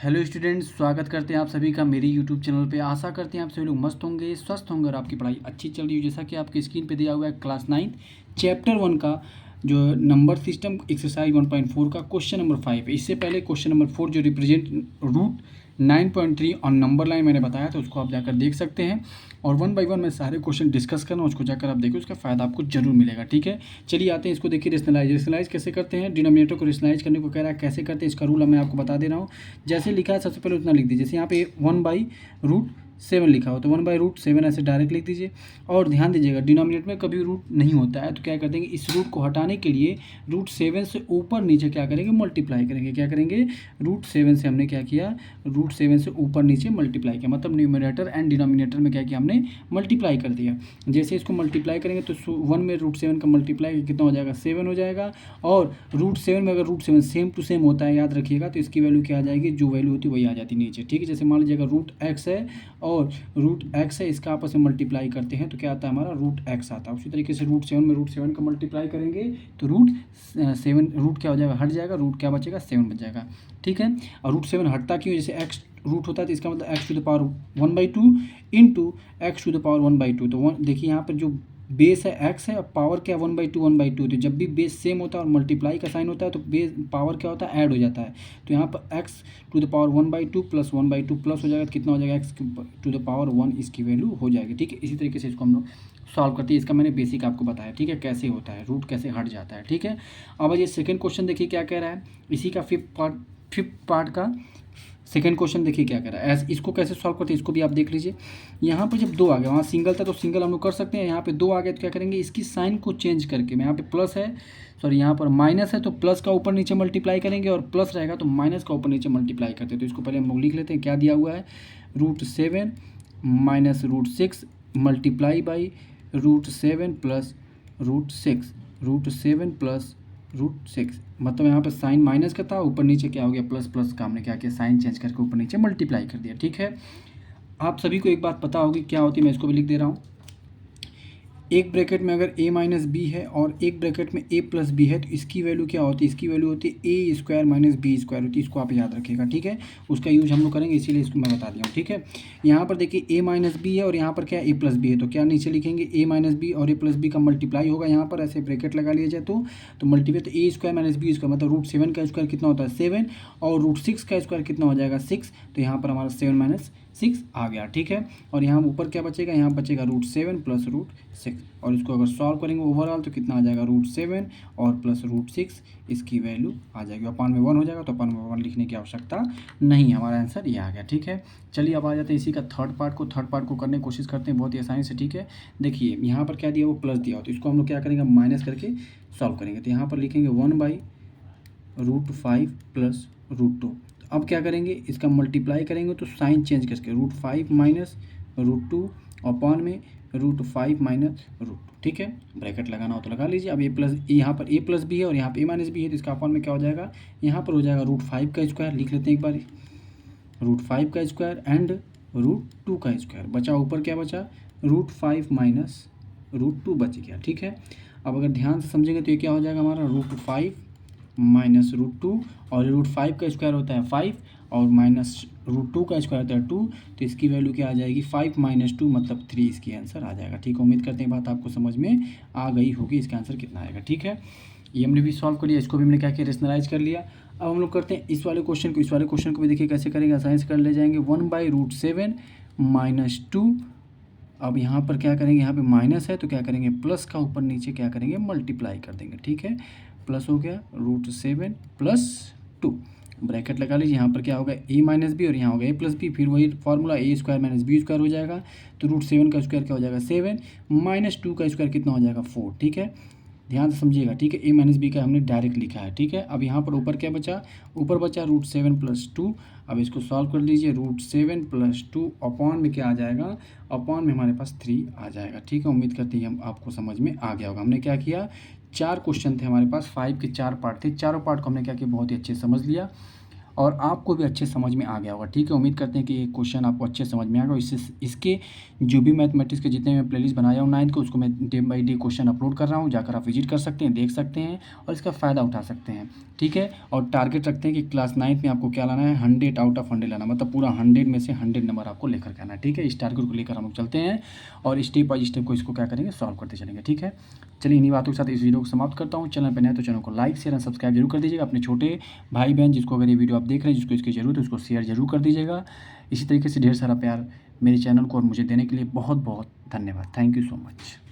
Hello students, स्वागत करते हैं आप सभी का मेरी यूट्यूब चैनल पे। आशा करते हैं आप सभी लोग मस्त होंगे, स्वस्थ होंगे और आपकी पढ़ाई अच्छी चल रही है। जैसा कि आपकी स्क्रीन पे दिया हुआ है क्लास 9 चैप्टर 1 का जो नंबर सिस्टम एक्सरसाइज 1.4 का क्वेश्चन नंबर 5 है। इससे पहले क्वेश्चन नंबर 4 जो represent root 9.3 on number line मैंने बताया, तो उसको आप जाकर देख सकते हैं। और 1 बाय 1 मैं सारे क्वेश्चन डिस्कस करना, उसको जाकर आप देखिए, उसका फ़ायदा आपको जरूर मिलेगा। ठीक है, चलिए आते हैं इसको देखिए। रेशनलाइज कैसे करते हैं, डिनोमिनेटर को रेशनलाइज करने को कह रहा है, कैसे करते हैं इसका रूल मैं आपको बता दे रहा हूँ। जैसे लिखा है सबसे पहले उतना लिख दीजिए। जैसे यहाँ पे 1/√7 लिखा हो तो 1/√7 ऐसे डायरेक्ट लिख दीजिए। और ध्यान दीजिएगा, डिनोमिनेटर में कभी रूट नहीं होता है, तो क्या कर देंगे, इस रूट को हटाने के लिए √7 से ऊपर नीचे क्या करेंगे, मल्टीप्लाई करेंगे। क्या करेंगे, √7 से हमने क्या किया, √7 से ऊपर नीचे मल्टीप्लाई किया, मतलब न्यूमरेटर एंड डिनोमिनेटर में क्या किया, हमने मल्टीप्लाई कर दिया। जैसे इसको मल्टीप्लाई करेंगे तो 1 में √7 का मल्टीप्लाई कितना हो जाएगा, 7 हो जाएगा। और √7 में अगर √7 सेम टू सेम होता है, याद रखिएगा, तो इसकी वैल्यू क्या आ जाएगी, जो वैल्यू होती है वही आ जाती है नीचे। ठीक है, जैसे मान लीजिएगा √x है और √x है, इसका आपस में मल्टीप्लाई करते हैं तो क्या आता है हमारा, √x आता है। उसी तरीके से √7 में √7 का मल्टीप्लाई करेंगे तो √7 रूट क्या हो जाएगा, हट जाएगा, रूट क्या बचेगा, 7 बच जाएगा। ठीक है, और √7 हटता क्यों, जैसे x रूट होता है तो इसका मतलब x⁴ 1/2 इंटू x⁴ 1/2। तो देखिए यहाँ पर जो बेस है x है और पावर क्या है 1/2 तो जब भी बेस सेम होता है और मल्टीप्लाई का साइन होता है तो बेस पावर क्या होता है, ऐड हो जाता है। तो यहाँ पर x⁴ 1/2 प्लस 1/2 प्लस हो जाएगा, कितना हो जाएगा, x⁴ 1 इसकी वैल्यू हो जाएगी। ठीक है, इसी तरीके से इसको हम लोग सॉल्व करते हैं। इसका मैंने बेसिक आपको बताया, ठीक है, कैसे होता है, रूट कैसे हट जाता है। ठीक है, अब ये सेकेंड क्वेश्चन देखिए क्या कह रहा है, इसी का फिफ्थ पार्ट का सेकेंड क्वेश्चन देखिए क्या कह रहा है। इसको कैसे सॉल्व करते हैं इसको भी आप देख लीजिए। यहाँ पर जब 2 आ गया, वहाँ सिंगल था तो सिंगल हम लोग कर सकते हैं, यहाँ पे 2 आ गया तो क्या करेंगे, इसकी साइन को चेंज करके, मैं यहाँ पे प्लस है, सॉरी यहाँ पर माइनस है तो प्लस का ऊपर नीचे मल्टीप्लाई करेंगे, और प्लस रहेगा तो माइनस का ऊपर नीचे मल्टीप्लाई करते हैं। तो इसको पहले हम लोग लिख लेते हैं, क्या दिया हुआ है, √7 minus √6 multiply by √7 plus √6, √7 plus √6, मतलब यहाँ पे साइन माइनस का था, ऊपर नीचे क्या हो गया, प्लस प्लस का हमने क्या किया, साइन चेंज करके ऊपर नीचे मल्टीप्लाई कर दिया। ठीक है, आप सभी को एक बात पता होगी क्या होती है, मैं इसको भी लिख दे रहा हूँ। एक ब्रैकेट में अगर a माइनस बी है और एक ब्रैकेट में a प्लस बी है, तो इसकी वैल्यू क्या होती है, इसकी वैल्यू होती है a² माइनस b² होती है। इसको आप याद रखिएगा। ठीक है, उसका यूज हम लोग करेंगे, इसीलिए इसको मैं बता दिया हूँ। ठीक है, यहाँ पर देखिए a माइनस बी है और यहाँ पर क्या है, a प्लस बी है, तो क्या नीचे लिखेंगे, a माइनस बी और a प्लस बी का मल्टीप्लाई होगा, यहाँ पर ऐसे ब्रैकेट लगा लिया जाए तो मल्टीप्लाई, तो a² माइनस b² मतलब √7 का स्क्वायर कितना होता है, 7, और √6 का स्क्वायर कितना हो जाएगा, 6। तो यहाँ पर हमारा 7 माइनस 6 आ गया। ठीक है, और यहाँ ऊपर क्या बचेगा, यहाँ बचेगा √7 प्लस √6, और इसको अगर सॉल्व करेंगे ओवरऑल तो कितना आ जाएगा, √7 और प्लस √6, इसकी वैल्यू आ जाएगी। अपान में 1 हो जाएगा, तो अपान में 1 लिखने की आवश्यकता नहीं, हमारा आंसर ये आ गया। ठीक है, चलिए अब आ जाते हैं इसी का थर्ड पार्ट को करने की कोशिश करते हैं बहुत ही आसानी से। ठीक है, देखिए यहाँ पर क्या दिया, वो प्लस दिया हो, तो इसको हम लोग क्या करेंगे, माइनस करके सॉल्व करेंगे। तो यहाँ पर लिखेंगे 1/√5 प्लस √2। अब क्या करेंगे, इसका मल्टीप्लाई करेंगे तो साइन चेंज करके √5 माइनस √2 अपॉन में √5 माइनस √2। ठीक है, ब्रैकेट लगाना हो तो लगा लीजिए। अब यहाँ पर a प्लस बी है और यहाँ पे a माइनस बी है, तो इसका अपॉन में क्या हो जाएगा, यहाँ पर हो जाएगा √5 का स्क्वायर, लिख लेते हैं एक बार, √5 का स्क्वायर एंड √2 का स्क्वायर, बचा ऊपर क्या बचा, √5 माइनस √2 बच गया। ठीक है, अब अगर ध्यान से समझेंगे तो ये क्या हो जाएगा हमारा, √5 माइनस √2, और √5 का स्क्वायर होता है 5 और माइनस √2 का स्क्वायर होता है 2, तो इसकी वैल्यू क्या आ जाएगी, 5 माइनस 2 मतलब 3, इसकी आंसर आ जाएगा। ठीक है, उम्मीद करते हैं बात आपको समझ में आ गई होगी, इसका आंसर कितना आएगा। ठीक है, ये हमने भी सॉल्व कर लिया, इसको भी हमने क्या किया, रेशनलाइज कर लिया। अब हम लोग करते हैं इस वाले क्वेश्चन को भी देखिए कैसे करेंगे, आसानी से कर ले जाएंगे। 1/√7 माइनस 2, अब यहाँ पर क्या करेंगे, यहाँ पे माइनस है तो क्या करेंगे, प्लस का ऊपर नीचे क्या करेंगे, मल्टीप्लाई कर देंगे। ठीक है, प्लस हो गया √7 प्लस 2, ब्रैकेट लगा लीजिए। यहाँ पर क्या होगा, a माइनस बी और यहाँ होगा a प्लस बी, फिर वही फॉर्मूला a² माइनस b² हो जाएगा, तो √7 का स्क्वायर क्या हो जाएगा 7, माइनस 2 का स्क्वायर कितना हो जाएगा 4। ठीक है, ध्यान से समझिएगा। ठीक है, a माइनस बी का हमने डायरेक्ट लिखा है। ठीक है, अब यहाँ पर ऊपर क्या बचा, ऊपर बचा √7 प्लस 2। अब इसको सॉल्व कर लीजिए, √7 प्लस 2 अपॉन में क्या आ जाएगा, अपॉन में हमारे पास 3 आ जाएगा। ठीक है, उम्मीद करते हैं हम आपको समझ में आ गया होगा। हमने क्या किया, 4 क्वेश्चन थे हमारे पास, 5 के 4 पार्ट थे, चारों पार्ट को हमने क्या किया, बहुत ही अच्छे से समझ लिया। और आपको भी अच्छे समझ में आ गया होगा। ठीक है, उम्मीद करते हैं कि ये क्वेश्चन आपको अच्छे समझ में आ गया। इससे इसके जो भी मैथमेटिक्स के जितने मैं प्लेलिस्ट बनाया हूँ 9th को, उसको मैं day by day question upload कर रहा हूँ, जाकर आप विजिट कर सकते हैं, देख सकते हैं और इसका फ़ायदा उठा सकते हैं। ठीक है, और टारगेट रखते हैं कि क्लास 9th में आपको क्या लाना है, 100 आउट ऑफ 100 लाना, मतलब पूरा 100 में से 100 नंबर आपको लेकर के आना है। ठीक है, इस टारगेट को लेकर हम लोग चलते हैं और स्टेप बाय स्टेप को इसको क्या करेंगे, सॉल्व करते चलेंगे। ठीक है, चलिए इन्हीं बातों के साथ इस वीडियो को समाप्त करता हूँ। चैनल पर नए तो चैनल को लाइक शेयर एंड सब्सक्राइब जरूर कर दीजिएगा। अपने छोटे भाई बहन जिसको अगर ये वीडियो आप देख रहे हैं, जिसको इसकी ज़रूरत है, उसको शेयर जरूर कर दीजिएगा। इसी तरीके से ढेर सारा प्यार मेरे चैनल को और मुझे देने के लिए बहुत बहुत धन्यवाद। Thank you so much.